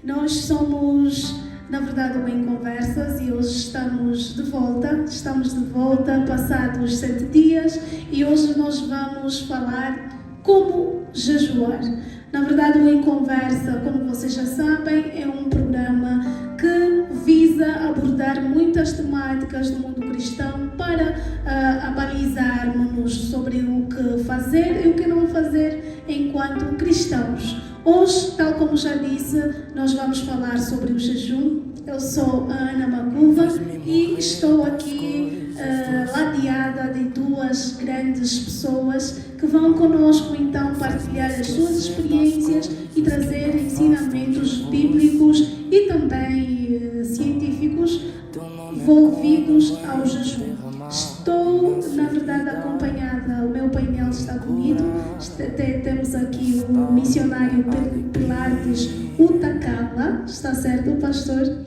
Nós somos, na verdade, o Em Conversas e hoje estamos de volta, passados 7 dias, e hoje nós vamos falar como jejuar. Na verdade, o Em Conversa, como vocês já sabem, é um programa que visa abordar muitas temáticas do mundo cristão para abalizarmos sobre o que fazer e o que não fazer enquanto cristãos. Hoje, tal como já disse, nós vamos falar sobre o jejum. Eu sou a Ana Macuva e estou aqui ladeada de duas grandes pessoas que vão conosco então partilhar as suas experiências e trazer ensinamentos bíblicos e também científicos envolvidos ao jejum. Estou, na verdade, acompanhada, o meu painel está comigo. Temos aqui o missionário Pilates Utakala, está certo, pastor?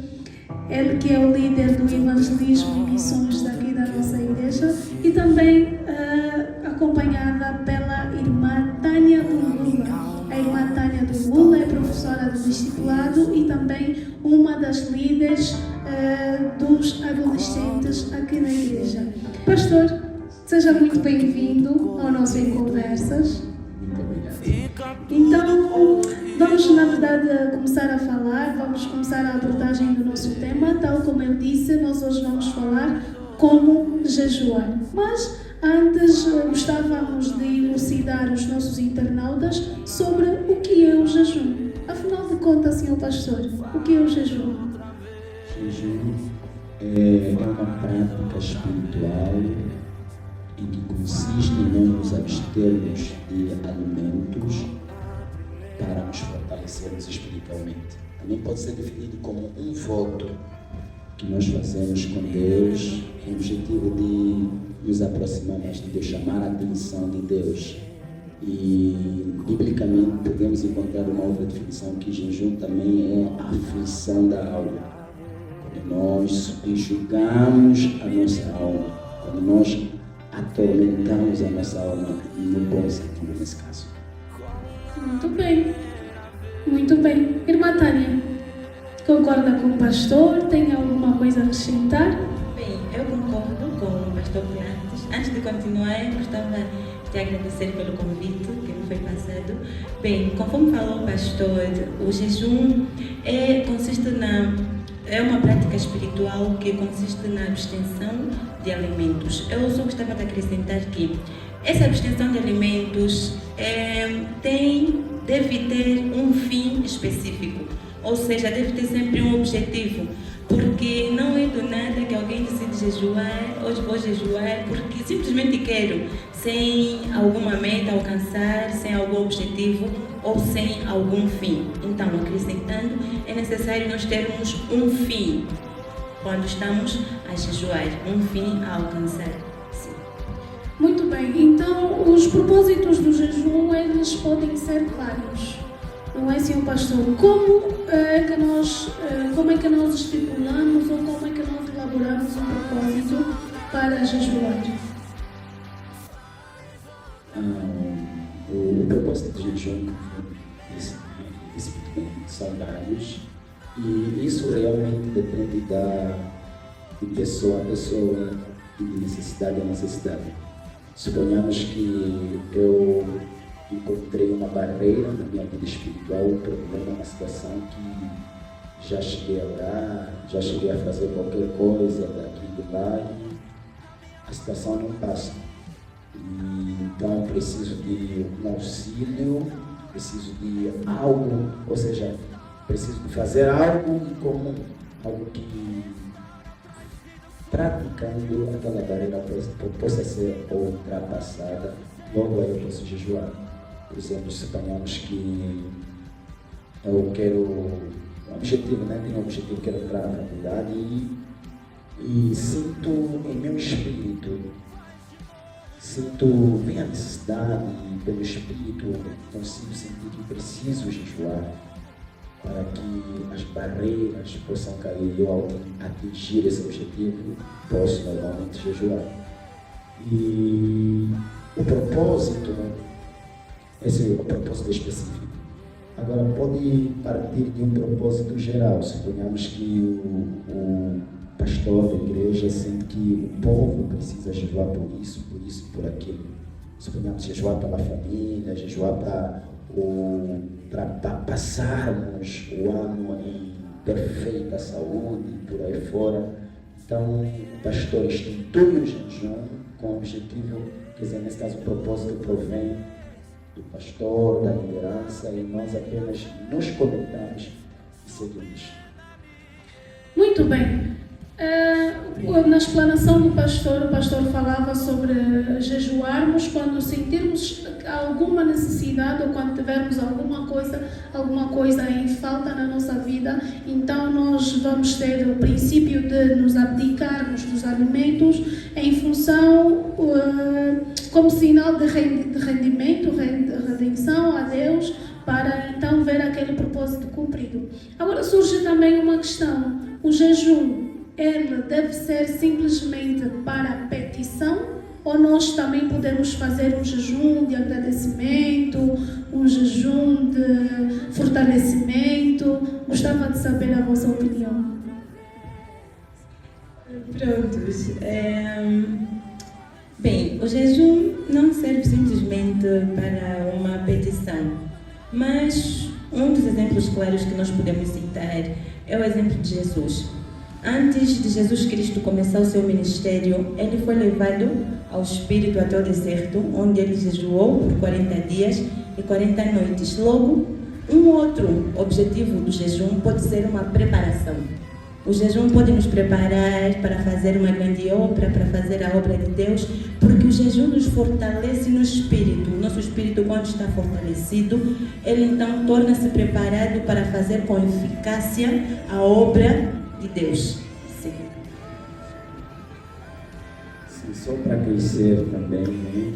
Ele que é o líder do evangelismo e missões daqui da nossa igreja, e também acompanhada pela irmã Tânia do Lula. A irmã Tânia do Lula é professora do discipulado e também uma das líderes dos adolescentes aqui na igreja. Pastor, seja muito bem-vindo ao nosso Em Conversas. Então, vamos na verdade começar a falar, vamos começar a abordagem do nosso tema. Tal como eu disse, nós hoje vamos falar como jejuar. Mas antes gostávamos de elucidar os nossos internautas sobre o que é o jejum. Afinal de contas, senhor pastor, o que é o jejum? Jejum é uma prática espiritual em que consiste em nós nos abstermos de alimentos para nos fortalecermos espiritualmente. Também pode ser definido como um voto que nós fazemos com Deus com o objetivo de nos aproximar mais de Deus, chamar a atenção de Deus. E, biblicamente, podemos encontrar uma outra definição que jejum também é a aflição da alma. Quando nós subjugamos a nossa alma, quando nós atormentamos a nossa alma, no bom sentido nesse caso. Muito bem, muito bem. Irmã Tânia, concorda com o pastor? Tem alguma coisa a acrescentar? Bem, eu concordo com o pastor Pilates. Antes de continuar, gostava de agradecer pelo convite que me foi passado. Bem, conforme falou o pastor, o jejum é uma prática espiritual que consiste na abstenção de alimentos. Eu só gostava de acrescentar que essa abstenção de alimentos deve ter um fim específico, ou seja, deve ter sempre um objetivo, porque não é do nada que alguém decide jejuar, hoje vou jejuar porque simplesmente quero, sem alguma meta a alcançar, sem algum objetivo ou sem algum fim. Então, acrescentando, é necessário nós termos um fim quando estamos a jejuar, um fim a alcançar. Sim. Muito bem, então os propósitos do jejum, eles podem ser vários, não é, senhor pastor? Como é que nós estipulamos ou como é que nós elaboramos um propósito para jejuar? O propósito do jejum são vários, e isso realmente depende de pessoa a pessoa e de necessidade a necessidade. Suponhamos que eu encontrei uma barreira na minha vida espiritual, um problema, uma situação que já cheguei a orar, já cheguei a fazer qualquer coisa daqui e de lá, e a situação não passa. Então eu preciso de um auxílio, preciso de algo, ou seja, preciso de fazer algo em comum, algo que, praticando, aquela barreira possa ser ultrapassada, logo aí eu posso jejuar. Por exemplo, suponhamos que eu quero um objetivo, né? Tenho um objetivo, quero entrar na faculdade e sinto em meu espírito, vem a necessidade pelo espírito, consigo sentir que preciso jejuar para que as barreiras possam cair e eu, ao atingir esse objetivo, posso normalmente jejuar. E o propósito, esse é o propósito específico. Agora, pode partir de um propósito geral. Suponhamos que o pastor da igreja sente que o povo precisa jejuar por isso, por aquilo. Suponhamos jejuar pela família, jejuar para passarmos o ano em perfeita saúde, por aí fora. Então, o pastor institui o jejum com o objetivo, quer dizer, nesse caso, o propósito provém do pastor, da liderança, e nós apenas nos conectamos e seguimos. Muito bem. Na explanação do pastor, o pastor falava sobre jejuarmos quando sentirmos alguma necessidade ou quando tivermos alguma coisa em falta na nossa vida. Então nós vamos ter o princípio de nos abdicarmos dos alimentos em função, como sinal de rendimento, redenção a Deus, para então ver aquele propósito cumprido. Agora surge também uma questão: o jejum, ele deve ser simplesmente para petição, ou nós também podemos fazer um jejum de agradecimento, um jejum de fortalecimento? Gostava de saber a vossa opinião. Prontos. Bem, o jejum não serve simplesmente para uma petição, mas um dos exemplos claros que nós podemos citar é o exemplo de Jesus. Antes de Jesus Cristo começar o seu ministério, ele foi levado ao Espírito até o deserto, onde ele jejuou por 40 dias e 40 noites. Logo, um outro objetivo do jejum pode ser uma preparação. O jejum pode nos preparar para fazer uma grande obra, para fazer a obra de Deus, porque o jejum nos fortalece no espírito. O nosso espírito, quando está fortalecido, ele então torna-se preparado para fazer com eficácia a obra de Deus. Sim. Sim, só para crescer também, né?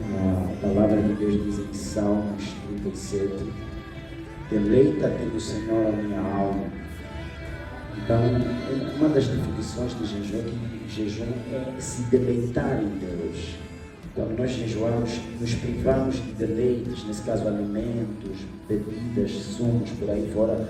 A palavra de Deus diz em Salmos 37: deleita-te no Senhor a minha alma. Então, uma das definições de jejum é que jejum é se deleitar em Deus. Quando nós jejuamos, nos privamos de deleites, nesse caso alimentos, bebidas, sumos, por aí fora,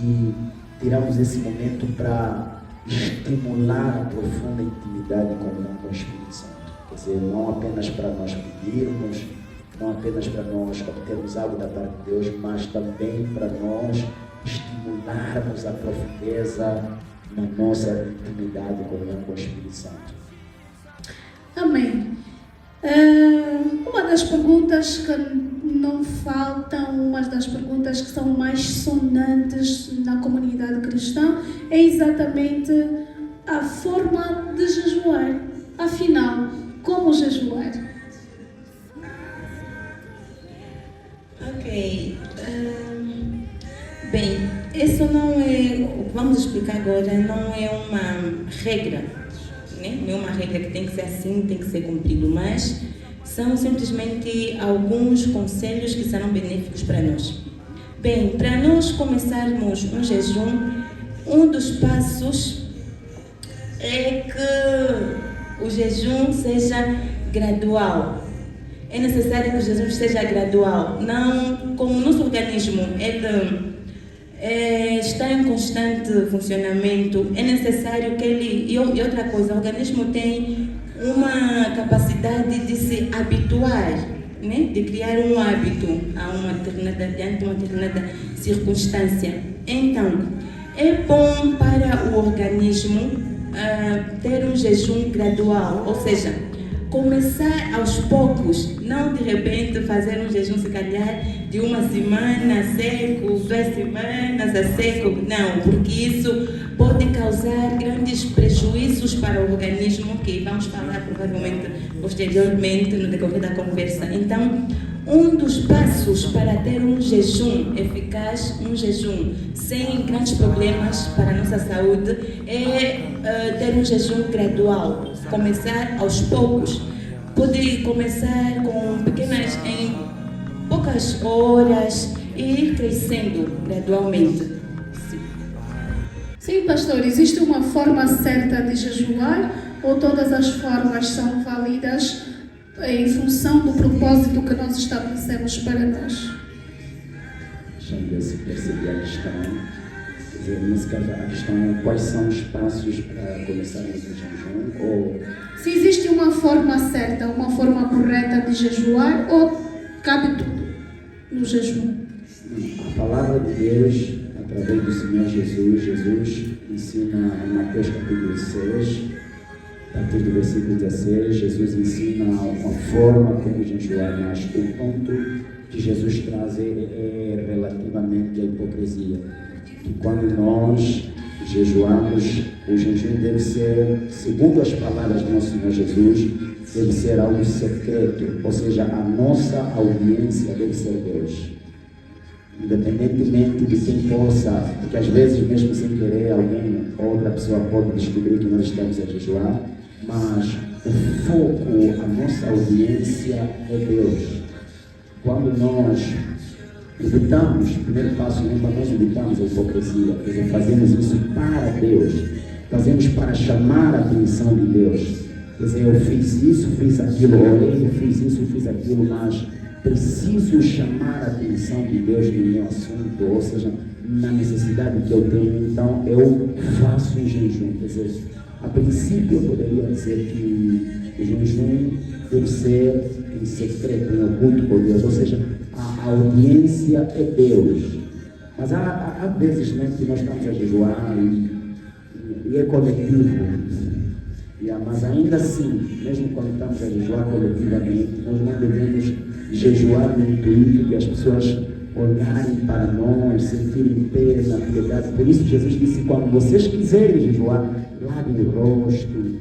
e tiramos esse momento para estimular a profunda intimidade e comunhão com o Espírito Santo. Quer dizer, não apenas para nós pedirmos, não apenas para nós obtermos algo da parte de Deus, mas também para nós estimularmos a profundeza na nossa intimidade e comunhão com o Espírito Santo. Amém. Uma das perguntas que não faltam, uma das perguntas que são mais sonantes na comunidade cristã é exatamente a forma de jejuar. Afinal, como jejuar? Ok. Bem, isso não é, o que vamos explicar agora não é uma regra, né? Não é uma regra que tem que ser assim, tem que ser cumprido, mas são simplesmente alguns conselhos que serão benéficos para nós. Bem, para nós começarmos um jejum, um dos passos é que o jejum seja gradual. É necessário que o jejum seja gradual. Não, como o nosso organismo ele está em constante funcionamento, é necessário que ele... E outra coisa, o organismo tem uma capacidade de se habituar, né? De criar um hábito diante de uma determinada circunstância. Então, é bom para o organismo ter um jejum gradual, ou seja, começar aos poucos, não de repente fazer um jejum, se calhar, de uma semana a seco, 2 semanas a seco. Não, porque isso pode causar grandes prejuízos para o organismo, que vamos falar provavelmente posteriormente no decorrer da conversa. Então, um dos passos para ter um jejum eficaz, um jejum sem grandes problemas para a nossa saúde, é ter um jejum gradual, começar aos poucos. Pode começar com em poucas horas e ir crescendo gradualmente. Sim, pastor, existe uma forma certa de jejuar ou todas as formas são válidas em função do propósito que nós estabelecemos para nós? deixando se perceber a questão. Quer dizer, nesse caso, a questão é quais são os passos para começarmos o jejum, ou Se existe uma forma certa, uma forma correta de jejuar, ou cabe tudo no jejum? a palavra de Deus, através do Senhor Jesus ensina em Mateus capítulo 6, a partir do versículo 16, Jesus ensina uma forma como jejuar, mas o ponto que Jesus traz é relativamente à hipocrisia. Que quando nós jejuamos, o jejum deve ser, segundo as palavras do nosso Senhor Jesus, deve ser algo secreto, ou seja, a nossa audiência deve ser Deus. Independentemente de quem possa, porque às vezes mesmo sem querer alguém, outra pessoa pode descobrir que nós estamos a jejuar, mas o foco, a nossa audiência é Deus. Quando nós evitamos, o primeiro passo é quando nós evitamos a hipocrisia, quer dizer, fazemos isso para Deus, fazemos para chamar a atenção de Deus. Quer dizer, eu fiz isso, fiz aquilo, orei, fiz isso, fiz aquilo, mas preciso chamar a atenção de Deus no meu assunto, ou seja, na necessidade que eu tenho, então eu faço um jejum. Quer dizer, a princípio eu poderia dizer que o jejum deve ser em secreto, em oculto por Deus, ou seja, a audiência é Deus. Mas há vezes mesmo que nós estamos a jejuar e é coletivo. Mas ainda assim, mesmo quando estamos a jejuar coletivamente, nós não devemos jejuar no intuito de as pessoas olharem para nós, sentirem pena, piedade. Por isso Jesus disse, quando vocês quiserem jejuar, lavem o rosto,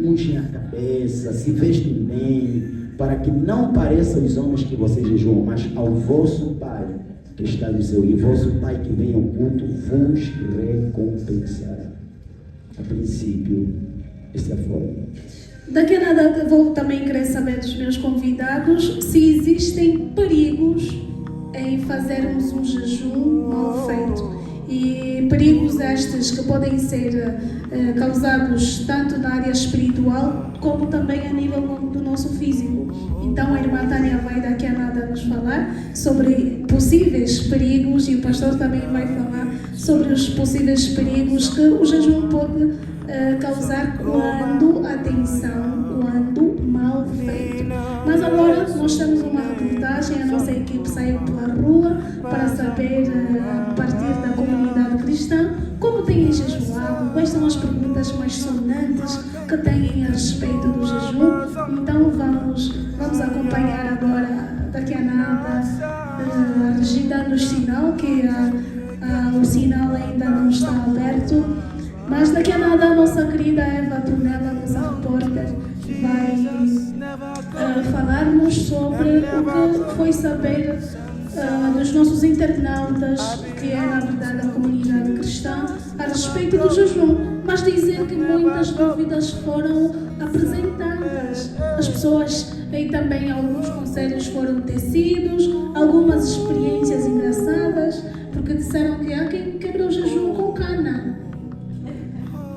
ungem a cabeça, se vestem bem, para que não pareça aos homens que vocês jejuam, mas ao vosso Pai que está no céu, e o vosso Pai que vem ao culto vos recompensará. A princípio, essa é a forma. Daqui a nada vou também querer saber dos meus convidados se existem perigos em fazermos um jejum mal feito. E perigos estes que podem ser causados tanto na área espiritual como também a nível do nosso físico. Então a irmã Tânia vai daqui a nada nos falar sobre possíveis perigos e o pastor também vai falar sobre os possíveis perigos que o jejum pode causar quando mal feito. Mas agora nós temos uma reportagem, a nossa equipe saiu pela rua para saber, a partir da comunidade cristã, como têm jejuado, quais são as perguntas mais sonantes que têm a respeito do jejum. Então vamos acompanhar agora, daqui a nada, a Regi dá-nos sinal que o sinal ainda não está aberto. Mas daqui a nada a nossa querida Eva Brunella, nossa repórter, vai falar-nos sobre o que foi saber dos nossos internautas, que é na verdade a comunidade cristã, a respeito do jejum. Mas dizer que muitas dúvidas foram apresentadas. As pessoas, e também alguns conselhos foram tecidos, algumas experiências engraçadas, porque disseram que há quem quebrou o jejum com cana.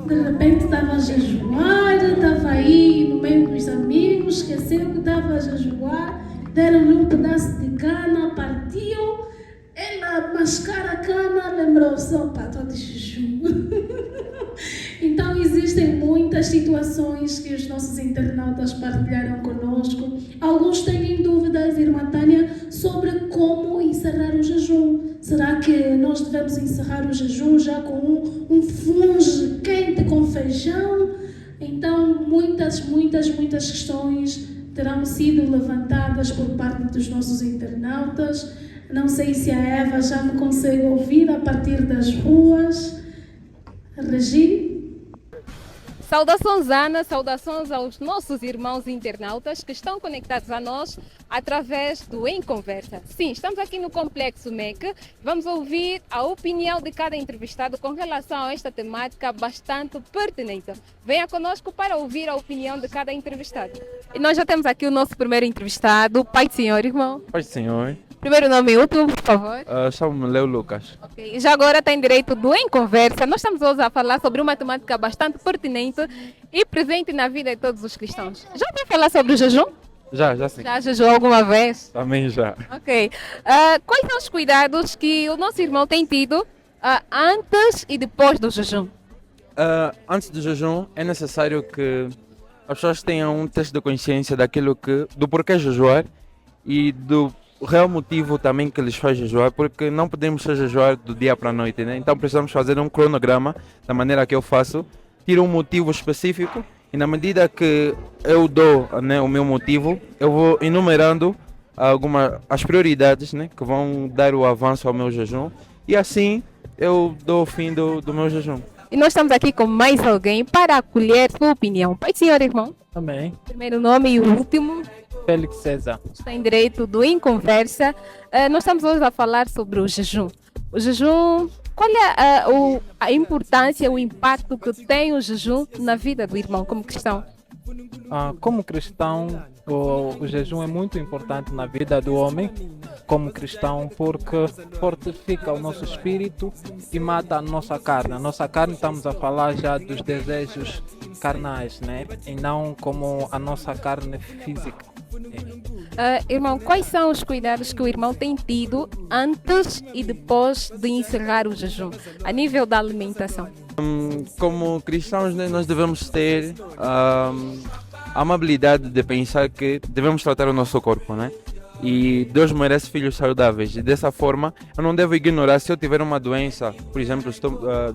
De repente estava a jejuar, estava aí no meio dos amigos, esqueceu que estava a jejuar, deram-lhe um pedaço de cana, partiu, ela mascara a cana, lembrou-se, opa, estou de jejum. Então existem muitas situações que os nossos internautas partilharam conosco. Alguns têm dúvidas, irmã Tânia, sobre como encerrar o jejum. Será que nós devemos encerrar o jejum já com um funge quente com feijão? Então muitas questões terão sido levantadas por parte dos nossos internautas. Não sei se a Eva já me consegue ouvir a partir das ruas. Regi? Saudações, Ana, saudações aos nossos irmãos internautas que estão conectados a nós através do Em Conversa. Sim, estamos aqui no Complexo MEC. Vamos ouvir a opinião de cada entrevistado com relação a esta temática bastante pertinente. Venha conosco para ouvir a opinião de cada entrevistado. E nós já temos aqui o nosso primeiro entrevistado, Pai do Senhor, irmão. Pai do Senhor. Primeiro nome útil, por favor. Chamo-me Leo Lucas. Okay. Já agora tem direito do Em Conversa. Nós estamos hoje a falar sobre uma temática bastante pertinente e presente na vida de todos os cristãos. Já ouviu falar sobre o jejum? Já sim. Já jejuou alguma vez? Também já. Ok. Quais são os cuidados que o nosso irmão tem tido antes e depois do jejum? Antes do jejum, é necessário que as pessoas tenham um teste de consciência do porquê jejuar e do real motivo também que lhes faz jejuar, porque não podemos só jejuar do dia para a noite, né? Então precisamos fazer um cronograma, da maneira que eu faço, tiro um motivo específico e na medida que eu dou, né, o meu motivo, eu vou enumerando as prioridades, né, que vão dar o avanço ao meu jejum e assim eu dou o fim do meu jejum. E nós estamos aqui com mais alguém para acolher sua opinião. Pai, senhor, irmão. Amém. Primeiro nome e o último. Félix César. Está em direito do Em Conversa. Nós estamos hoje a falar sobre o jejum. O jejum, qual é a importância, o impacto que tem o jejum na vida do irmão como cristão? Como cristão, o jejum é muito importante na vida do homem, como cristão, porque fortifica o nosso espírito e mata a nossa carne. A nossa carne, estamos a falar já dos desejos carnais, né? E não como a nossa carne física. Irmão, quais são os cuidados que o irmão tem tido antes e depois de encerrar o jejum, a nível da alimentação? Como cristãos, né, nós devemos ter a amabilidade de pensar que devemos tratar o nosso corpo, né? E Deus merece filhos saudáveis. E dessa forma, eu não devo ignorar se eu tiver uma doença, por exemplo,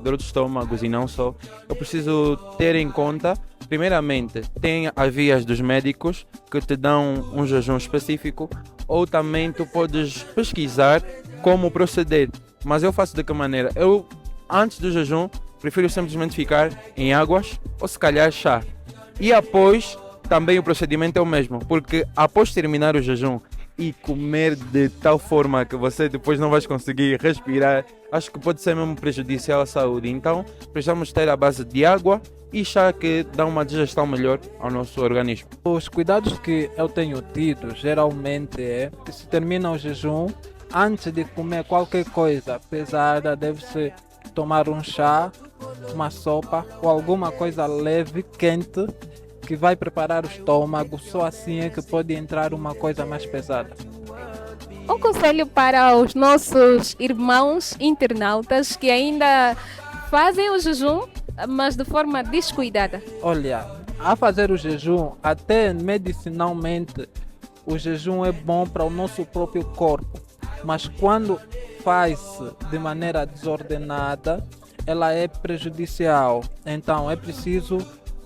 dor de estômago e não só. Eu preciso ter em conta, primeiramente, tem as vias dos médicos que te dão um jejum específico, ou também tu podes pesquisar como proceder. Mas eu faço de que maneira? Eu, antes do jejum, prefiro simplesmente ficar em águas ou se calhar chá. E após, também o procedimento é o mesmo, porque após terminar o jejum e comer de tal forma que você depois não vai conseguir respirar, acho que pode ser mesmo prejudicial à saúde. Então, precisamos ter a base de água e chá que dá uma digestão melhor ao nosso organismo. Os cuidados que eu tenho tido, geralmente, é que se termina o jejum, antes de comer qualquer coisa pesada, deve-se tomar um chá, uma sopa ou alguma coisa leve, quente, que vai preparar o estômago, só assim é que pode entrar uma coisa mais pesada. Um conselho para os nossos irmãos internautas que ainda fazem o jejum, mas de forma descuidada. Olha, a fazer o jejum, até medicinalmente, o jejum é bom para o nosso próprio corpo, mas quando faz-se de maneira desordenada, ela é prejudicial. Então é preciso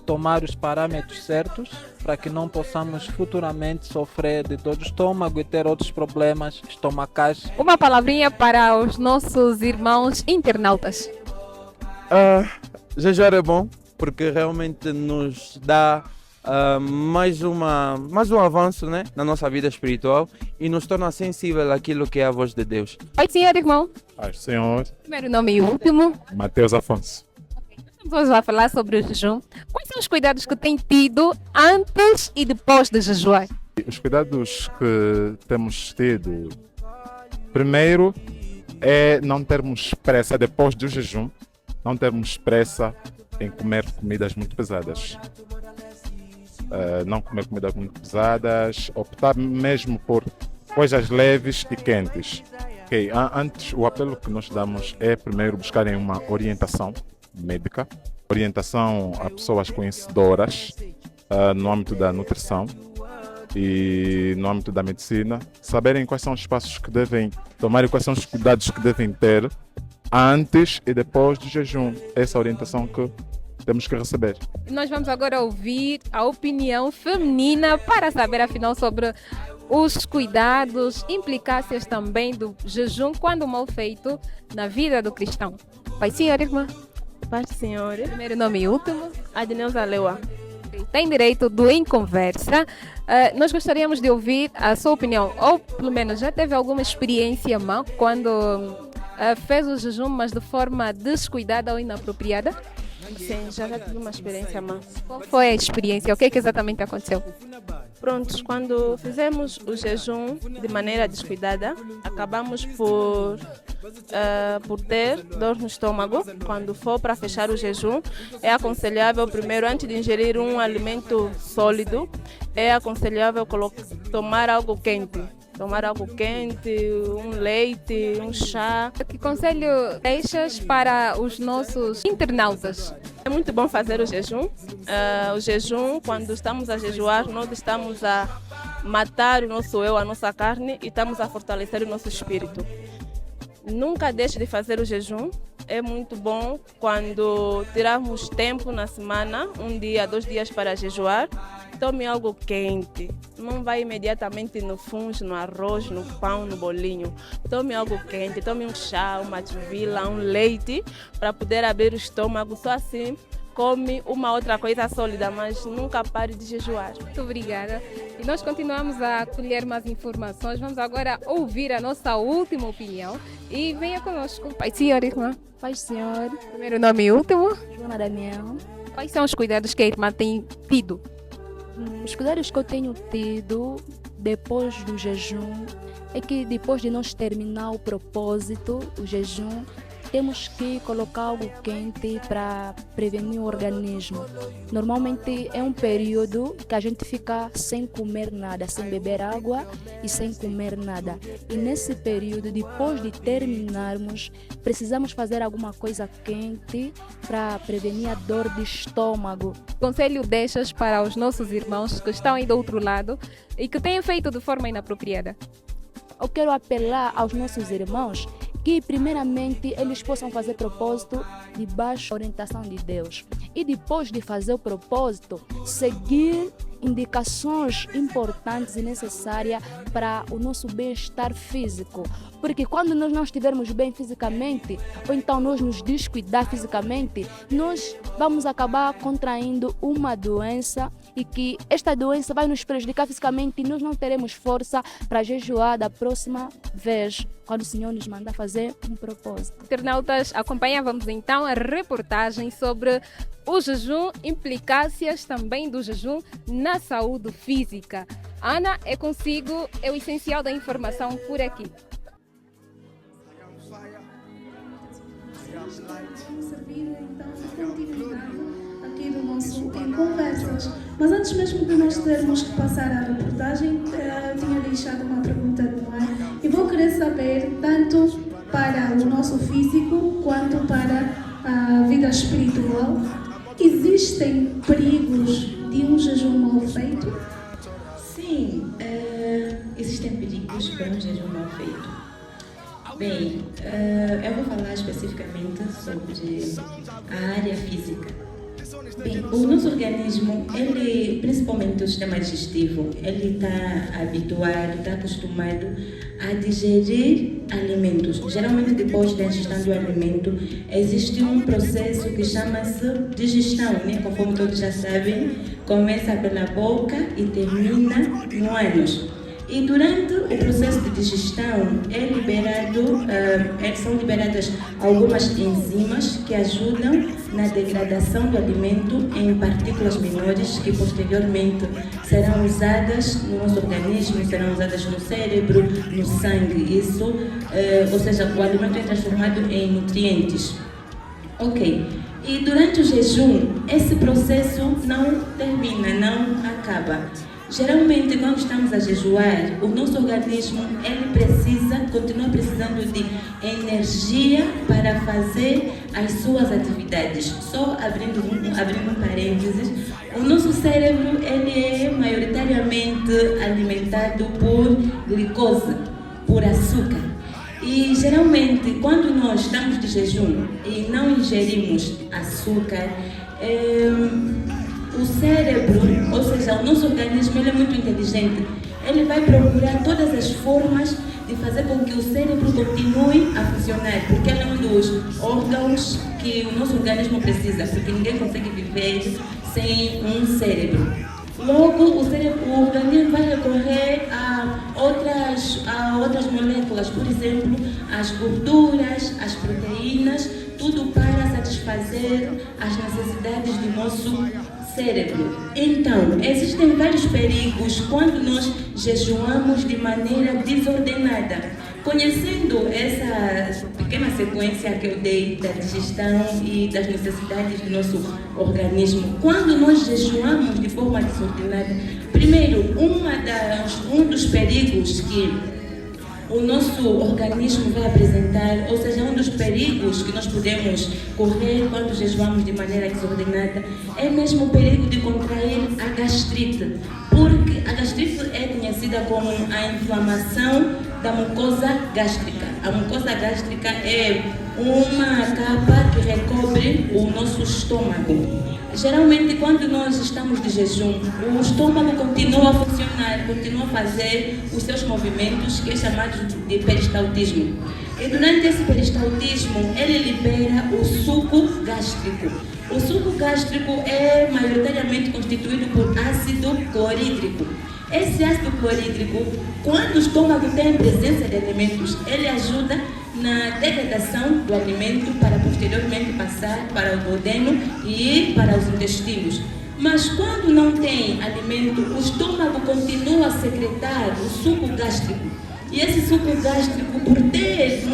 tomar os parâmetros certos para que não possamos futuramente sofrer de dor de estômago e ter outros problemas estomacais. Uma palavrinha para os nossos irmãos internautas. Jejuar é bom porque realmente nos dá mais um avanço, né, na nossa vida espiritual e nos torna sensível àquilo que é a voz de Deus. Oi, senhor irmão. Paz, Senhor. Primeiro nome e último. Mateus Afonso. Vamos lá falar sobre o jejum. Quais são os cuidados que tem tido antes e depois de jejuar? Os cuidados que temos tido, primeiro, é não termos pressa depois do jejum, não termos pressa em comer comidas muito pesadas. Não comer comidas muito pesadas, optar mesmo por coisas leves e quentes. Okay. Antes, o apelo que nós damos é primeiro buscarem uma orientação médica, orientação a pessoas conhecedoras no âmbito da nutrição e no âmbito da medicina, saberem quais são os passos que devem tomar e quais são os cuidados que devem ter antes e depois do jejum. Essa orientação que temos que receber. Nós vamos agora ouvir a opinião feminina para saber afinal sobre os cuidados, implicâncias também do jejum quando mal feito na vida do cristão. Pai, senhor, irmã. Paz do Senhor. Primeiro nome e último. Adneuza Leua. Tem direito do Em Conversa. Nós gostaríamos de ouvir a sua opinião, ou pelo menos já teve alguma experiência má quando fez o jejum, mas de forma descuidada ou inapropriada? Sim, já tive uma experiência má. Qual foi a experiência? O que exatamente aconteceu? Prontos, quando fizemos o jejum de maneira descuidada, acabamos por ter dor no estômago. Quando for para fechar o jejum, é aconselhável primeiro, antes de ingerir um alimento sólido, é aconselhável tomar algo quente. Tomar algo quente, um leite, um chá. Que conselho deixas para os nossos internautas? É muito bom fazer o jejum. O jejum, quando estamos a jejuar, nós estamos a matar o nosso eu, a nossa carne, e estamos a fortalecer o nosso espírito. Nunca deixe de fazer o jejum. É muito bom quando tirarmos tempo na semana, 1 dia, 2 dias para jejuar. Tome algo quente. Não vai imediatamente no fungo, no arroz, no pão, no bolinho. Tome algo quente. Tome um chá, uma chuvila, um leite, para poder abrir o estômago. Só assim come uma outra coisa sólida, mas nunca pare de jejuar. Muito obrigada. E nós continuamos a colher mais informações. Vamos agora ouvir a nossa última opinião. E venha conosco. Pai, senhor, irmã. Pai, senhor. Primeiro nome e último. Joana Damião. Quais são os cuidados que a irmã tem tido? Os cuidados que eu tenho tido depois do jejum é que depois de nós terminar o propósito, o jejum, temos que colocar algo quente para prevenir o organismo. Normalmente é um período que a gente fica sem comer nada, sem beber água e sem comer nada. E nesse período, depois de terminarmos, precisamos fazer alguma coisa quente para prevenir a dor de estômago. Conselho deixas para os nossos irmãos que estão aí do outro lado e que têm feito de forma inapropriada? Eu quero apelar aos nossos irmãos que primeiramente eles possam fazer propósito debaixo da orientação de Deus. E depois de fazer o propósito, seguir indicações importantes e necessárias para o nosso bem-estar físico. Porque quando nós não estivermos bem fisicamente, ou então nós nos descuidar fisicamente, nós vamos acabar contraindo uma doença e que esta doença vai nos prejudicar fisicamente e nós não teremos força para jejuar da próxima vez, quando o Senhor nos mandar fazer um propósito. Internautas, acompanhávamos então a reportagem sobre o jejum, implicâncias também do jejum na saúde física. Ana, é consigo, é o essencial da informação por aqui. Vamos servir então a continuidade aqui do nosso Em Conversas. Mas antes mesmo de nós termos que passar à reportagem, eu tinha deixado uma pergunta no ar e vou querer saber, tanto para o nosso físico quanto para a vida espiritual, existem perigos de um jejum mal feito? Sim, existem perigos para um jejum mal feito. Bem, eu vou falar especificamente sobre a área física. Bem, o nosso organismo, ele, principalmente o sistema digestivo, ele está habituado, está acostumado a digerir alimentos. Geralmente, depois da ingestão do alimento, existe um processo que chama-se digestão, né? Conforme todos já sabem, começa pela boca e termina no ânus. E durante o processo de digestão são liberadas algumas enzimas que ajudam na degradação do alimento em partículas menores que posteriormente serão usadas no nosso organismo, serão usadas no cérebro, no sangue. Isso, ou seja, o alimento é transformado em nutrientes. Ok. E durante o jejum, esse processo não termina, não acaba. Geralmente, quando estamos a jejuar, o nosso organismo continua precisando de energia para fazer as suas atividades. Só abrindo um parênteses, o nosso cérebro ele é maioritariamente alimentado por glicose, por açúcar. E geralmente, quando nós estamos de jejum e não ingerimos açúcar, o cérebro, ou seja, o nosso organismo, ele é muito inteligente. Ele vai procurar todas as formas de fazer com que o cérebro continue a funcionar, porque ele é um dos órgãos que o nosso organismo precisa, porque ninguém consegue viver sem um cérebro. Logo, o organismo vai recorrer a outras moléculas, por exemplo, as gorduras, as proteínas, tudo para satisfazer as necessidades do nosso cérebro. Então, existem vários perigos quando nós jejuamos de maneira desordenada. Conhecendo essa pequena sequência que eu dei da digestão e das necessidades do nosso organismo, quando nós jejuamos de forma desordenada, primeiro, um dos perigos que o nosso organismo vai apresentar, ou seja, um dos perigos que nós podemos correr quando jejuamos de maneira desordenada, é mesmo o perigo de contrair a gastrite, porque a gastrite é conhecida como a inflamação da mucosa gástrica. A mucosa gástrica é uma capa que recobre o nosso estômago. Geralmente, quando nós estamos de jejum, o estômago continua a funcionar, continua a fazer os seus movimentos, que é chamado de peristaltismo. E durante esse peristaltismo, ele libera o suco gástrico. O suco gástrico é maioritariamente constituído por ácido clorídrico. Esse ácido clorídrico, quando o estômago tem presença de alimentos, ele ajuda na degradação do alimento para posteriormente passar para o duodeno e para os intestinos. Mas quando não tem alimento, o estômago continua a secretar o suco gástrico. E esse suco gástrico, por ter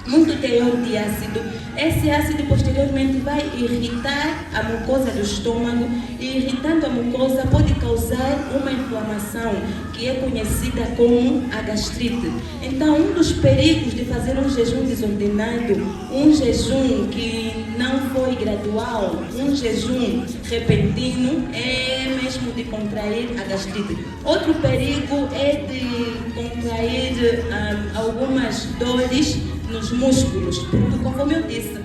muito teor de ácido, esse ácido posteriormente vai irritar a mucosa do estômago, e irritando a mucosa pode causar uma inflamação que é conhecida como a gastrite. Então, um dos perigos de fazer um jejum desordenado, um jejum que não foi gradual, um jejum repentino, é mesmo de contrair a gastrite. Outro perigo é de contrair algumas dores nos músculos, porque, como eu disse,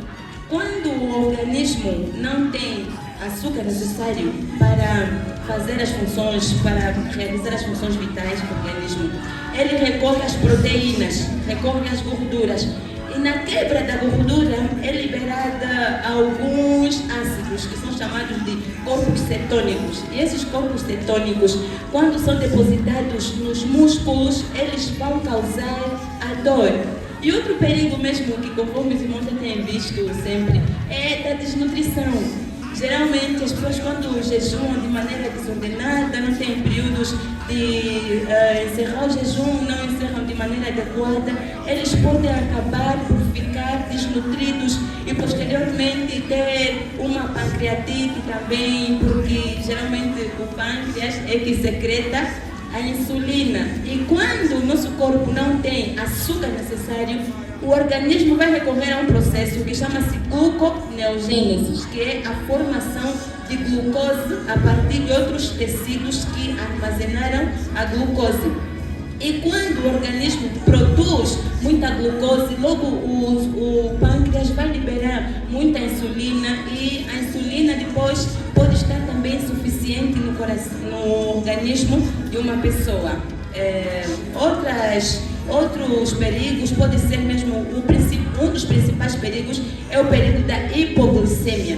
quando o organismo não tem açúcar necessário para fazer as funções, para realizar as funções vitais do organismo, ele recorre às proteínas, recorre às gorduras. E na quebra da gordura é liberada alguns ácidos que são chamados de corpos cetônicos. E esses corpos cetônicos, quando são depositados nos músculos, eles vão causar a dor. E outro perigo mesmo, que conforme os irmãos já têm visto sempre, é da desnutrição. Geralmente as pessoas, quando jejuam de maneira desordenada, não têm períodos de encerrar o jejum, não encerram de maneira adequada, eles podem acabar por ficar desnutridos e posteriormente ter uma pancreatite também, porque geralmente o pâncreas é que secreta a insulina. E quando o nosso corpo não tem açúcar necessário, o organismo vai recorrer a um processo que chama-se gluconeogênese, que é a formação de glucose a partir de outros tecidos que armazenaram a glucose. E quando o organismo produz muita glucose, logo o pâncreas vai liberar muita insulina, e a insulina depois pode estar também suficiente no organismo de uma pessoa. Outros perigos pode ser mesmo um dos principais perigos é o perigo da hipoglicemia.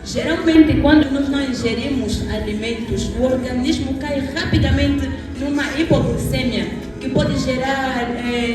Geralmente, quando nós não ingerimos alimentos, o organismo cai rapidamente numa hipoglicemia, que pode gerar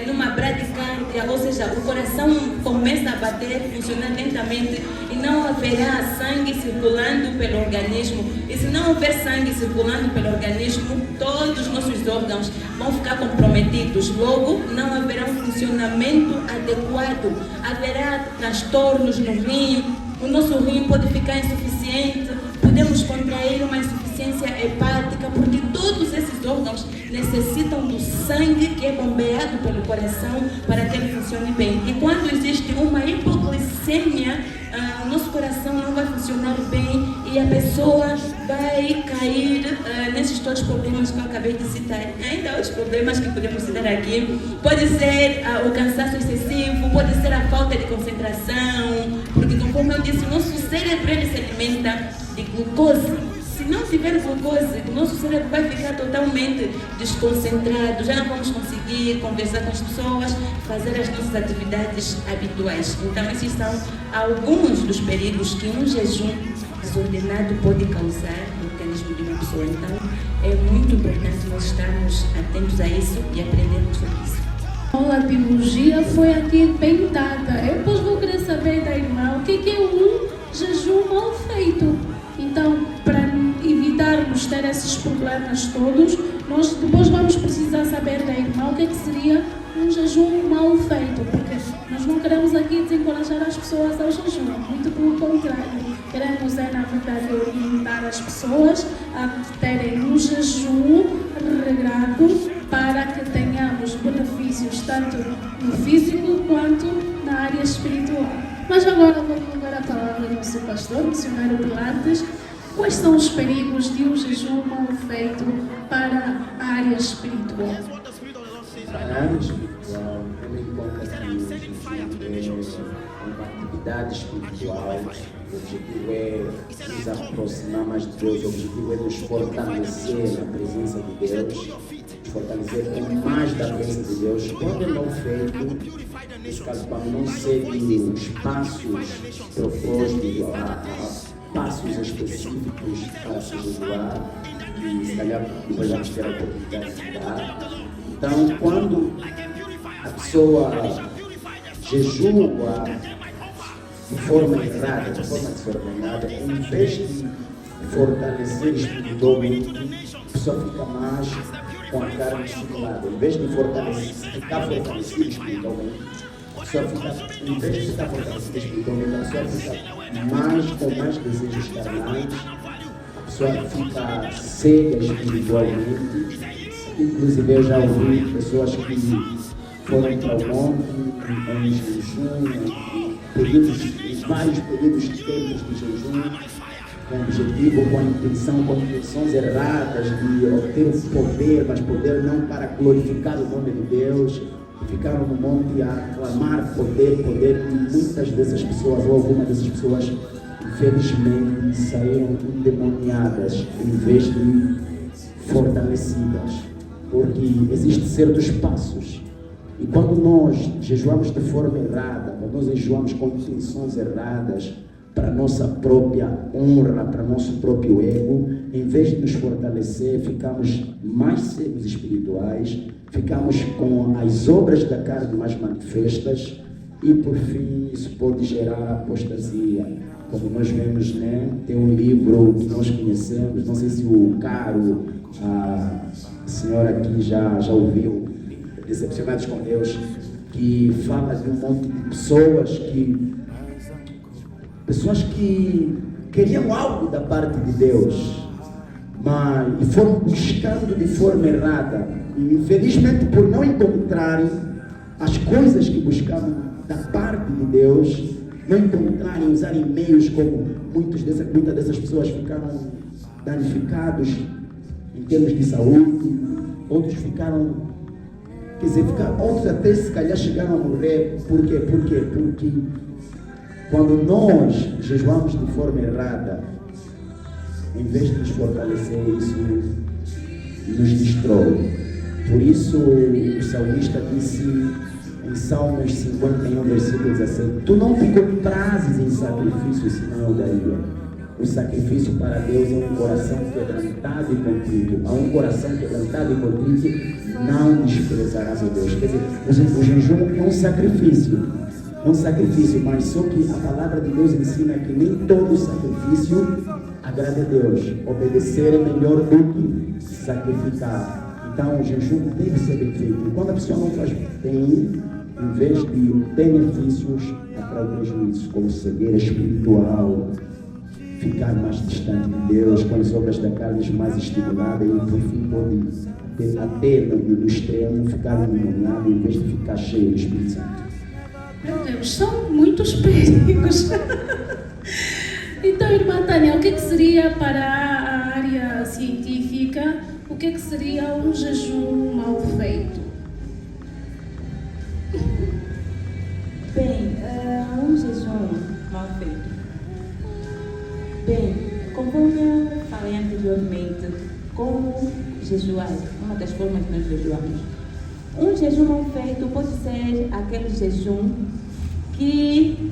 numa bradicardia, ou seja, o coração começa a bater, funcionar lentamente, e não haverá sangue circulando pelo organismo. E se não houver sangue circulando pelo organismo, todos os nossos órgãos vão ficar comprometidos. Logo, não haverá um funcionamento adequado, haverá transtornos no rim, o nosso rim pode ficar insuficiente, podemos contrair uma insuficiência hepática, porque todos esses órgãos necessitam do sangue que é bombeado pelo coração para que ele funcione bem. E quando existe uma hipoglicemia, o nosso coração não vai funcionar bem e a pessoa vai cair nesses todos os problemas que eu acabei de citar. Ainda há outros problemas que podemos citar aqui. Pode ser o cansaço excessivo, pode ser a falta de concentração, porque, conforme eu disse, o nosso cérebro ele se alimenta de glucose. Se não tiver glucose, o nosso cérebro vai ficar totalmente desconcentrado, já não vamos conseguir conversar com as pessoas, fazer as nossas atividades habituais. Então, esses são alguns dos perigos que um jejum desordenado pode causar no organismo de uma pessoa. Então, é muito importante nós estarmos atentos a isso e aprendermos sobre isso. A aula de biologia foi aqui bem dada. Eu depois vou querer saber da irmã o que é um jejum mal feito. Então, vamos ter esses problemas todos, nós depois vamos precisar saber da irmã o que seria um jejum mal feito, porque nós não queremos aqui desencorajar as pessoas ao jejum, muito pelo contrário. Queremos, na verdade, orientar as pessoas a terem um jejum regrado para que tenhamos benefícios tanto no físico quanto na área espiritual. Mas agora vou levar a palavra ao nosso pastor, missionário Pilates. Quais são os perigos de um jejum mal feito para a área espiritual? Para a área espiritual, tendo em conta que o jejum é uma atividade espiritual, o objetivo é nos aproximar mais de Deus, o objetivo é nos fortalecer na presença de Deus, nos fortalecer com mais da presença de Deus. Quando é mal feito, nesse caso, quando não segue os passos propostos, passos específicos para se jejuar, e se calhar depois vamos ter a oportunidade de dar. Então, quando a pessoa jejua de forma errada, de forma desordenada, em vez de fortalecer espiritualmente, a pessoa fica mais com a carne estimulada. Em vez de ficar fortalecido espiritualmente, a pessoa fica, em vez de ficar fortalecida espiritualmente, a pessoa fica com mais desejos carnais, a pessoa fica cega espiritualmente. Inclusive eu já ouvi pessoas que foram para o monte em jejum, vários períodos de tempos de jejum, com o objetivo, com a intenção, com intenções erradas de obter o poder, mas poder não para glorificar o nome de Deus. Ficaram no monte a clamar poder, e muitas dessas pessoas, ou algumas dessas pessoas, infelizmente, saíram endemoniadas em vez de fortalecidas, porque existem certos passos. E quando nós jejuamos de forma errada, quando nós jejuamos com intenções erradas, para a nossa própria honra, para o nosso próprio ego, em vez de nos fortalecer, ficamos mais cegos espirituais, ficamos com as obras da carne mais manifestas e, por fim, isso pode gerar apostasia. Como nós vemos, né? Tem um livro que nós conhecemos, não sei se o Caro, a senhora aqui já ouviu, Decepcionados com Deus, que fala de um monte de pessoas que queriam algo da parte de Deus, mas foram buscando de forma errada, e infelizmente por não encontrarem as coisas que buscavam da parte de Deus, não encontrarem, usarem meios como muitas dessas pessoas ficaram danificados em termos de saúde, outros ficaram, outros até se calhar chegaram a morrer. Por quê? Porque quando nós jejuamos de forma errada, em vez de nos fortalecer, isso nos destrói. Por isso o salmista disse em Salmos 51, versículo 17: Tu não te comprases em sacrifício, senão eu daria. O sacrifício para Deus é um coração quebrantado e contrito. A um coração quebrantado e contrito não desprezarás a Deus. Quer dizer, o jejum é um sacrifício, mas só que a palavra de Deus ensina que nem todo sacrifício agrada a Deus. Obedecer é melhor do que sacrificar. Então o jejum deve ser bem feito. E quando a pessoa não faz bem, em vez de benefícios, atrai prejuízos, como cegueira espiritual, ficar mais distante de Deus, com as obras da carne mais estimuladas, e por fim pode até no extremo ficar endemoniado em vez de ficar cheio do Espírito Santo. Meu Deus, são muitos perigos. Então, irmã Tânia, o que seria para a área científica, o que seria um jejum mal feito? Bem, um jejum mal feito. Bem, conforme eu falei anteriormente, como jejuar, uma das formas que nós jejuamos. Um jejum mal feito pode ser aquele jejum que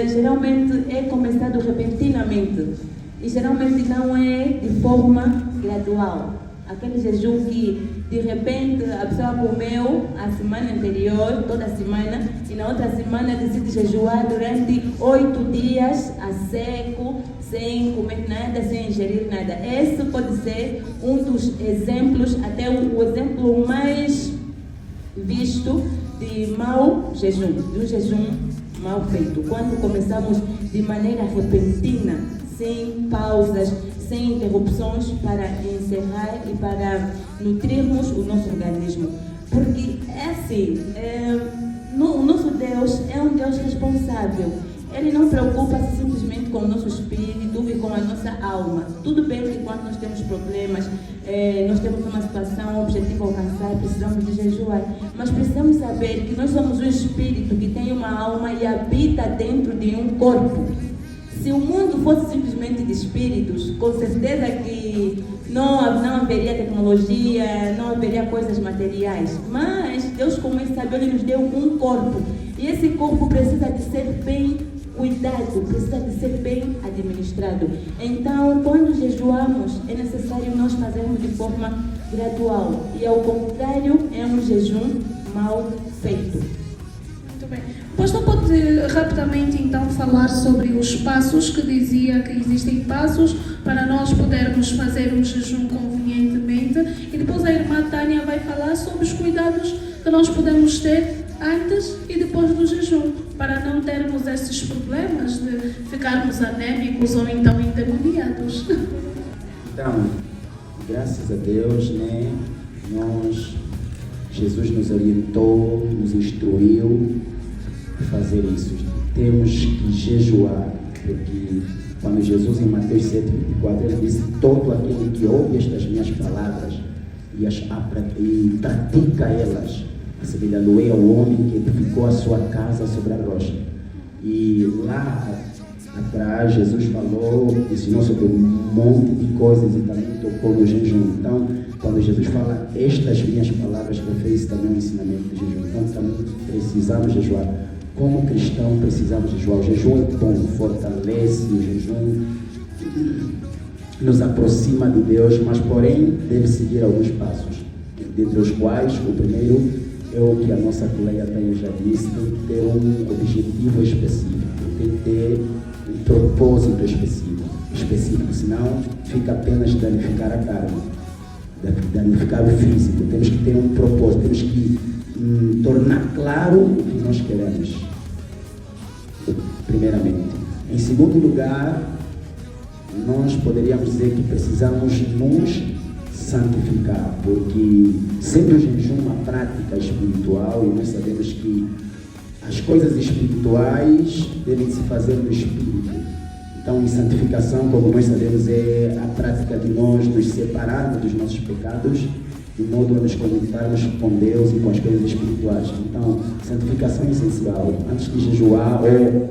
geralmente é começado repentinamente e geralmente não é de forma gradual. Aquele jejum que de repente a pessoa comeu a semana anterior, toda a semana, e na outra semana decide jejuar durante 8 dias a seco, sem comer nada, sem ingerir nada. Esse pode ser um dos exemplos, até o exemplo mais visto de mau jejum, de um jejum mal feito. Quando começamos de maneira repentina, sem pausas, sem interrupções para encerrar e para nutrirmos o nosso organismo. Porque é assim, o nosso Deus é um Deus responsável. Ele não preocupa-se simplesmente com o nosso espírito e com a nossa alma. Tudo bem que quando nós temos problemas, nós temos uma situação, um objetivo a alcançar, precisamos de jejuar. Mas precisamos saber que nós somos um espírito que tem uma alma e habita dentro de um corpo. Se o mundo fosse simplesmente de espíritos, com certeza que não haveria tecnologia, não haveria coisas materiais. Mas Deus, como Ele sabe, Ele nos deu um corpo. E esse corpo precisa de ser bem cuidado, precisa de ser bem administrado. Então, quando jejuamos, é necessário nós fazermos de forma gradual. E ao contrário, é um jejum mal feito. Muito bem. Pastor, pode rapidamente então falar sobre os passos, que dizia que existem passos para nós podermos fazer um jejum convenientemente, e depois a irmã Tânia vai falar sobre os cuidados que nós podemos ter antes e depois do jejum, para não termos esses problemas de ficarmos anêmicos ou então endemoniados. Então, graças a Deus, né, Jesus nos orientou, nos instruiu a fazer isso. Temos que jejuar, porque quando Jesus em Mateus 7:24, ele disse: todo aquele que ouve estas minhas palavras e pratica elas, assemelhando-é ao homem que edificou a sua casa sobre a rocha. E lá atrás Jesus ensinou sobre um monte de coisas e também tocou no jejum. Então, quando Jesus fala estas minhas palavras, refere-se também ao ensinamento do jejum. Então, também precisamos jejuar. Como cristão, precisamos jejuar. O jejum é bom, fortalece, o jejum nos aproxima de Deus, mas porém deve seguir alguns passos, dentre os quais o primeiro é o que a nossa colega Tânia já disse: tem que ter um objetivo específico, tem que ter um propósito específico, senão fica apenas danificar a carne, danificar o físico. Temos que ter um propósito, temos que tornar claro o que nós queremos, primeiramente. Em segundo lugar, nós poderíamos dizer que precisamos nos santificar, porque sendo o jejum uma prática espiritual, e nós sabemos que as coisas espirituais devem se fazer no espírito. Então, em santificação, como nós sabemos, é a prática de nós nos separarmos dos nossos pecados, de modo a nos conectarmos com Deus e com as coisas espirituais. Então, santificação é essencial. Antes de jejuar, ou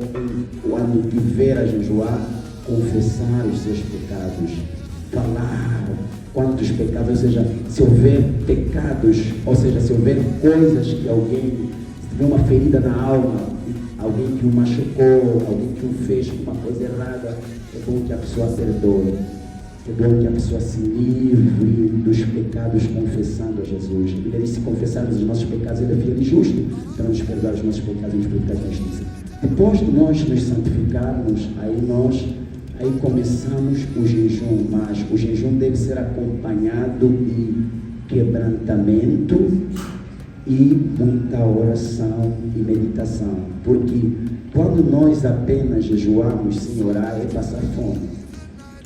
quando tiver a jejuar, confessar os seus pecados, falar quantos pecados, ou seja, se houver pecados, ou seja, se houver coisas que alguém, se tiver uma ferida na alma, alguém que o machucou, alguém que o fez uma coisa errada, é bom que a pessoa perdoe, é bom que a pessoa se livre dos pecados confessando a Jesus. E daí, se confessarmos os nossos pecados, Ele é fiel e justo para nos perdoar os nossos pecados e nos purificar da justiça. Depois de nós nos santificarmos, aí começamos o jejum, mas o jejum deve ser acompanhado de quebrantamento e muita oração e meditação, porque quando nós apenas jejuamos sem orar, é passar fome.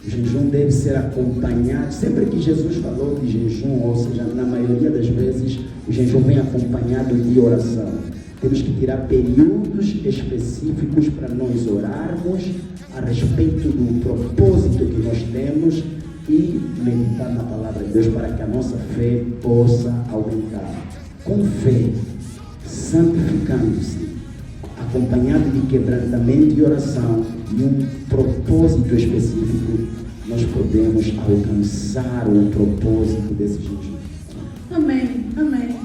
O jejum deve ser acompanhado, sempre que Jesus falou de jejum, ou seja, na maioria das vezes, o jejum vem acompanhado de oração. Temos que tirar períodos específicos para nós orarmos a respeito do propósito que nós temos e meditar na palavra de Deus para que a nossa fé possa aumentar. Com fé, santificando-se, acompanhado de quebrantamento e oração e um propósito específico, nós podemos alcançar o propósito desse jejum. Amém, amém.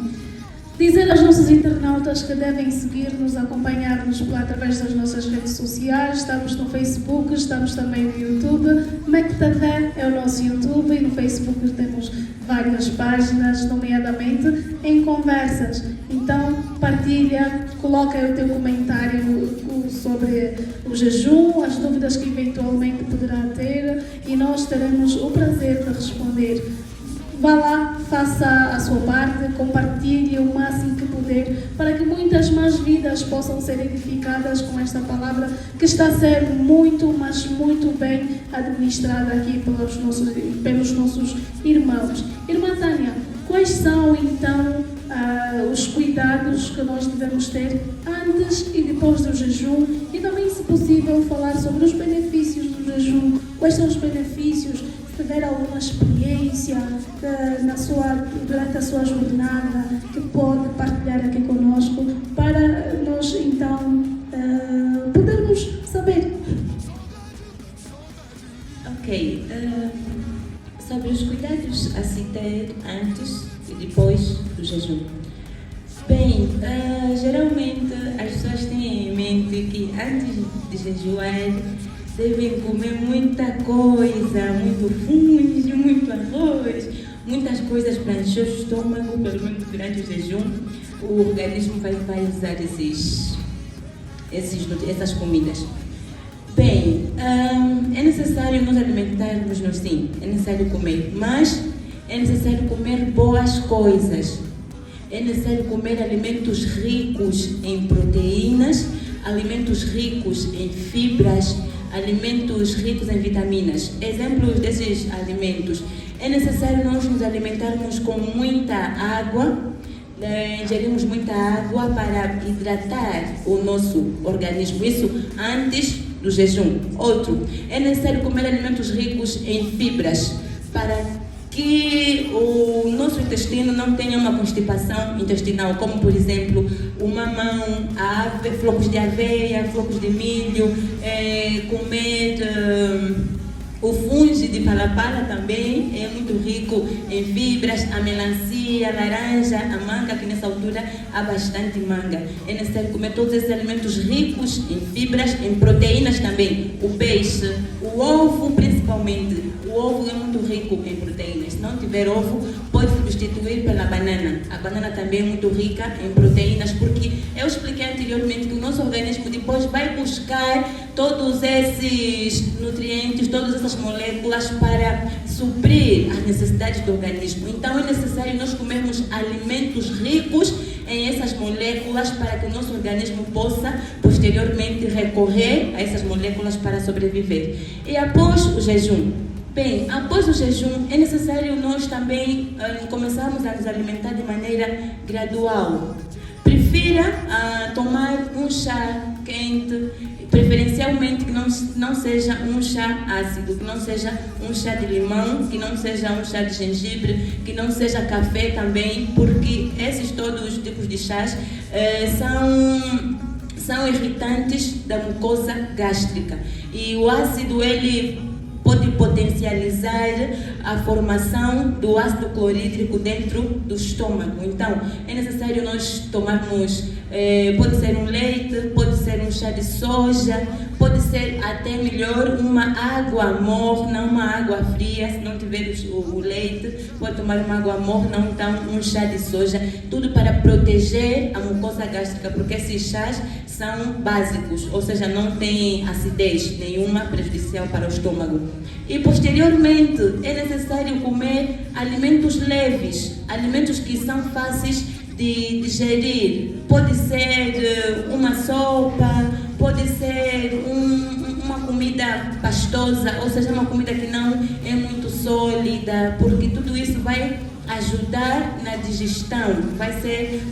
Dizer aos nossos internautas que devem seguir-nos, acompanhar-nos através das nossas redes sociais. Estamos no Facebook, estamos também no YouTube. MecTV é o nosso YouTube e no Facebook temos várias páginas, nomeadamente em conversas. Então, partilha, coloca o teu comentário sobre o jejum, as dúvidas que eventualmente poderá ter e nós teremos o prazer de responder. Vá lá, faça a sua parte, compartilhe o máximo que puder para que muitas mais vidas possam ser edificadas com esta palavra que está a ser muito, mas muito bem administrada aqui pelos nossos irmãos. Irmã Tânia, quais são então os cuidados que nós devemos ter antes e depois do jejum e também, se possível, falar sobre os benefícios do jejum? Quais são os benefícios? Se tiver alguma experiência durante a sua jornada que pode partilhar aqui conosco para nós então podermos saber. Ok. Sobre os cuidados a se ter antes e depois do jejum. Bem, geralmente as pessoas têm em mente que antes de jejuar devem comer muita coisa, muito fungo, muito arroz, muitas coisas para encher o estômago, pelo menos durante o jejum. O organismo vai usar essas comidas. Bem, é necessário nos alimentarmos, sim, é necessário comer, mas é necessário comer boas coisas. É necessário comer alimentos ricos em proteínas, alimentos ricos em fibras, alimentos ricos em vitaminas. Exemplos desses alimentos: é necessário nós nos alimentarmos com muita água, ingerirmos muita água para hidratar o nosso organismo, isso antes do jejum. Outro, é necessário comer alimentos ricos em fibras para que o nosso intestino não tenha uma constipação intestinal, como por exemplo o mamão, flocos de aveia, flocos de milho, comer o fungo de palapala também é muito rico em fibras, a melancia, a laranja, a manga, que nessa altura há bastante manga. É necessário comer todos esses alimentos ricos em fibras, em proteínas também. O peixe, o ovo principalmente. O ovo é muito rico em proteínas. Se não tiver ovo, pode substituir pela banana. A banana também é muito rica em proteínas, porque eu expliquei anteriormente que o nosso organismo depois vai buscar todos esses nutrientes, todas essas moléculas para suprir as necessidades do organismo. Então é necessário nós comermos alimentos ricos em essas moléculas para que o nosso organismo possa posteriormente recorrer a essas moléculas para sobreviver. E após o jejum? Bem, após o jejum é necessário nós também começarmos a nos alimentar de maneira gradual. Prefira tomar um chá quente, preferencialmente que não seja um chá ácido, que não seja um chá de limão, que não seja um chá de gengibre, que não seja café também, porque esses todos os tipos de chás são irritantes da mucosa gástrica. E o ácido, ele pode potencializar a formação do ácido clorídrico dentro do estômago. Então, é necessário nós tomarmos, pode ser um leite, pode ser um chá de soja, pode ser até melhor uma água morna, uma água fria. Se não tiver o leite, pode tomar uma água morna, então um chá de soja, tudo para proteger a mucosa gástrica, porque esses chás são básicos, ou seja, não tem acidez nenhuma prejudicial para o estômago. E posteriormente é necessário comer alimentos leves, alimentos que são fáceis de digerir. Pode ser uma sopa, pode ser uma comida pastosa, ou seja, uma comida que não é muito sólida, porque tudo isso vai ajudar na digestão.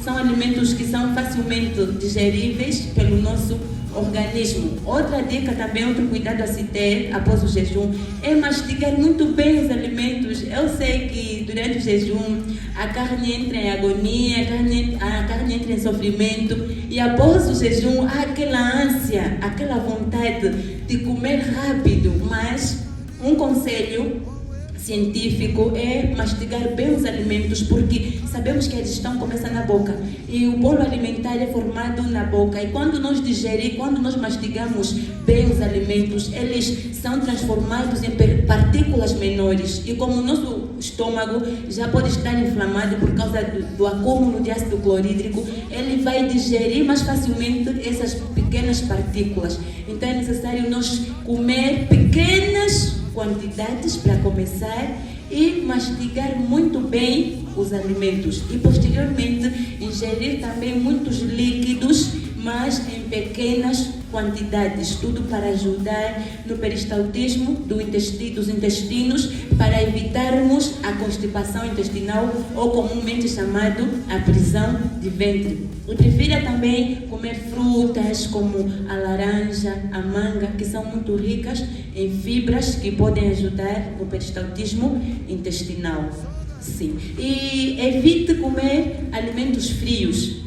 São alimentos que são facilmente digeríveis pelo nosso organismo. Outra dica também, outro cuidado a se ter após o jejum é mastigar muito bem os alimentos. Eu sei que durante o jejum a carne entra em agonia, a carne entra em sofrimento, e após o jejum há aquela ânsia, aquela vontade de comer rápido, mas um conselho científico é mastigar bem os alimentos, porque sabemos que a digestão começa na boca e o bolo alimentar é formado na boca, e quando nós mastigamos bem os alimentos, eles são transformados em partículas menores, e como o nosso estômago já pode estar inflamado por causa do acúmulo de ácido clorídrico, ele vai digerir mais facilmente essas pequenas partículas. Então é necessário nós comer pequenas quantidades para começar e mastigar muito bem os alimentos e posteriormente ingerir também muitos líquidos, mas em pequenas quantidades, tudo para ajudar no peristaltismo dos intestinos, para evitarmos a constipação intestinal ou comumente chamado a prisão de ventre. E prefira também comer frutas como a laranja, a manga, que são muito ricas em fibras que podem ajudar no peristaltismo intestinal. Sim. E evite comer alimentos frios,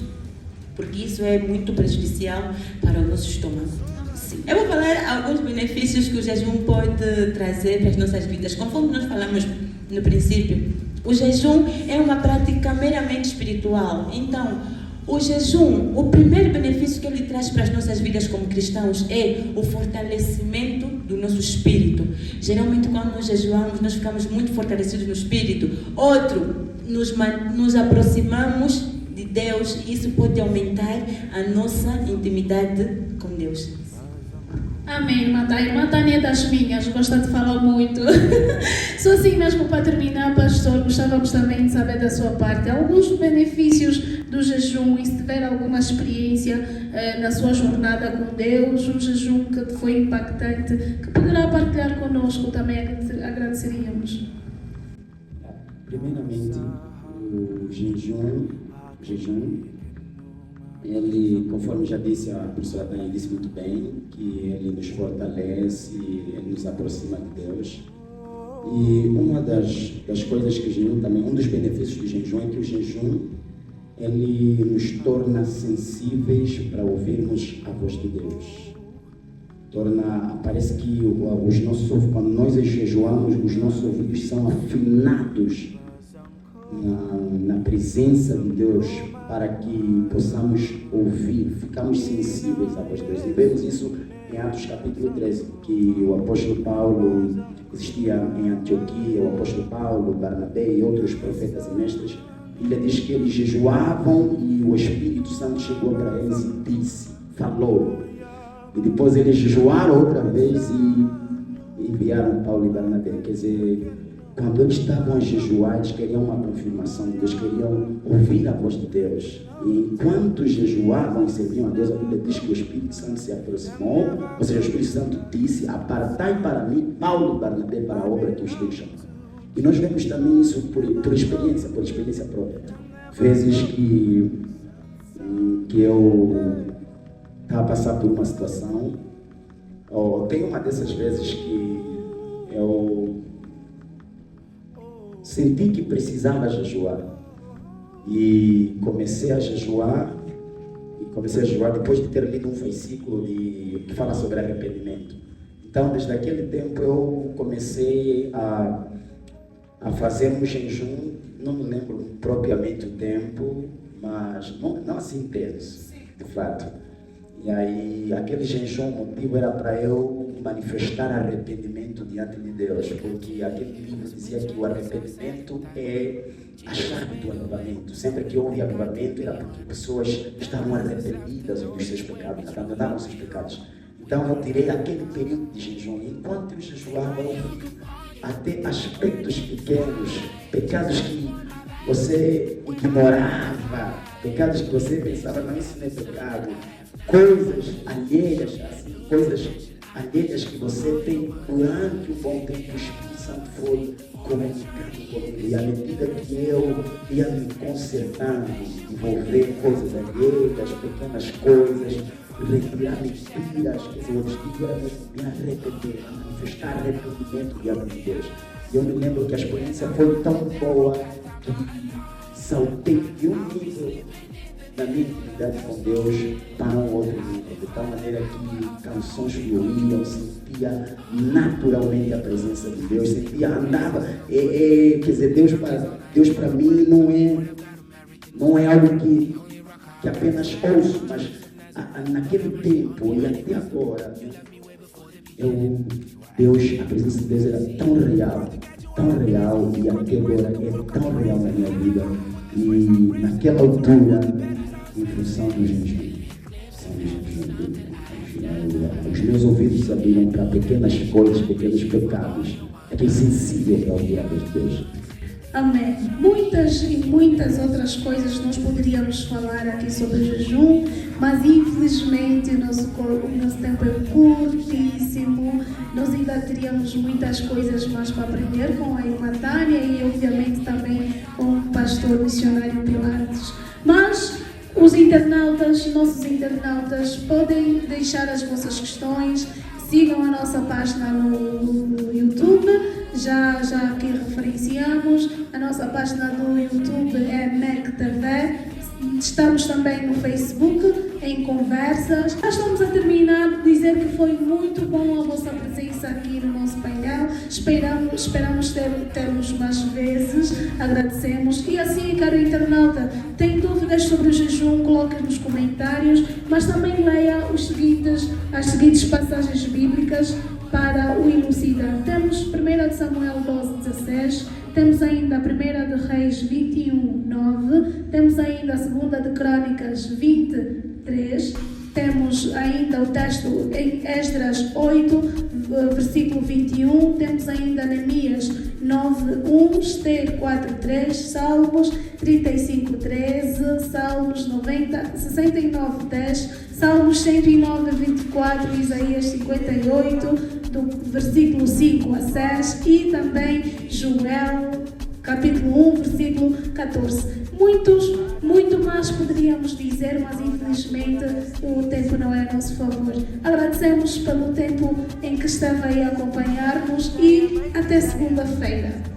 porque isso é muito prejudicial para o nosso estômago. Sim. Eu vou falar alguns benefícios que o jejum pode trazer para as nossas vidas. Conforme nós falamos no princípio, o jejum é uma prática meramente espiritual. Então, o jejum, o primeiro benefício que ele traz para as nossas vidas como cristãos é o fortalecimento do nosso espírito. Geralmente, quando nós jejuamos, nós ficamos muito fortalecidos no espírito. Outro, nos aproximamos de Deus e isso pode aumentar a nossa intimidade com Deus. Amém, irmã Tânia é das minhas, gosta de falar muito. Só assim mesmo para terminar, pastor, gostávamos também de saber da sua parte alguns benefícios do jejum e se tiver alguma experiência na sua jornada com Deus, um jejum que foi impactante, que poderá partilhar conosco, também agradeceríamos. Primeiramente, o jejum, ele, conforme já disse, a professora Tânia disse muito bem, que ele nos fortalece, ele nos aproxima de Deus. E uma das coisas que o jejum também, um dos benefícios do jejum é que o jejum, ele nos torna sensíveis para ouvirmos a voz de Deus. Parece que quando nós jejuamos, os nossos ouvidos são afinados na presença de Deus, para que possamos ouvir, ficamos sensíveis à voz de Deus. E vemos isso em Atos capítulo 13, que o apóstolo Paulo existia em Antioquia, o apóstolo Paulo, Barnabé e outros profetas e mestres. Ele diz que eles jejuavam e o Espírito Santo chegou para eles e disse, falou. E depois eles jejuaram outra vez e enviaram Paulo e Barnabé. Quer dizer, quando eles estavam a jejuar, eles queriam uma confirmação de Deus, queriam ouvir a voz de Deus. E enquanto jejuavam e serviam a Deus, a Bíblia diz que o Espírito Santo se aproximou, ou seja, o Espírito Santo disse, apartai para mim Paulo e Barnabé para a obra que os tenho chamado. E nós vemos também isso por experiência própria. Vezes que eu estava a passar por uma situação, tem uma dessas vezes que eu senti que precisava jejuar e comecei a jejuar depois de ter lido um versículo que fala sobre arrependimento. Então, desde aquele tempo eu comecei a fazer um jejum, não me lembro propriamente o tempo, mas não assim intenso, de fato. E aí, aquele jejum, o motivo era para eu manifestar arrependimento diante de Deus, porque aquele livro dizia que o arrependimento é a chave do avivamento. Sempre que houve avivamento era porque pessoas estavam arrependidas dos seus pecados, abandonaram os seus pecados. Então eu tirei aquele período de jejum, e enquanto eu jejuava, eu vi até aspectos pequenos, pecados que você ignorava, pecados que você pensava, não, isso não é pecado, coisas alheias, assim, coisas alheias que você tem durante o bom tempo. O Espírito Santo foi comunicando comigo, e à medida que eu ia me consertando, envolver coisas alheias, pequenas coisas, retirar mentiras, quer dizer, o objetivo era me arrepender, manifestar arrependimento diante de Deus. E eu me lembro que a experiência foi tão boa que saltei de um nível da minha intimidade com Deus para um outro nível, de tal maneira que canções fluíam, sentia naturalmente a presença de Deus, andava, quer dizer, Deus para mim não é algo que apenas ouço, mas naquele tempo e até agora, a presença de Deus era tão real tão real e até agora é tão real na minha vida. E naquela altura, em função do jejum, os meus ouvidos se abriram para pequenas coisas, pequenos pecados. Fiquei sensível ao diabo de Deus. Amém. Muitas e muitas outras coisas nós poderíamos falar aqui sobre o jejum, mas infelizmente o nosso tempo é curtíssimo. Nós ainda teríamos muitas coisas mais para aprender com a irmã Tânia e obviamente também com o pastor missionário Pilatos. Mas os internautas, nossos internautas, podem deixar as vossas questões. Sigam a nossa página no YouTube, já aqui referenciamos. A nossa página do YouTube é MEC TV. Estamos também no Facebook, em conversas. Já estamos a terminar de dizer que foi muito bom a vossa presença aqui no nosso painel. Esperamos termos mais vezes. Agradecemos. E assim, caro internauta, tem dúvidas sobre o jejum, coloque nos comentários, mas também leia as seguintes passagens bíblicas para o elucidar. Temos 1 Samuel 12:16, temos ainda a 1 de Reis 21:9, temos ainda a 2 de Crônicas 23, temos ainda o texto em Esdras 8, versículo 21, temos ainda Neemias 9:1, Esther 4:3, Salmos 35:13, Salmos 69:10, Salmos 109:24, Isaías 58, do versículo 5 a 6 e também Joel, capítulo 1, versículo 14. Muito mais poderíamos dizer, mas infelizmente o tempo não é a nosso favor. Agradecemos pelo tempo em que esteve aí a acompanhar-nos e até segunda-feira.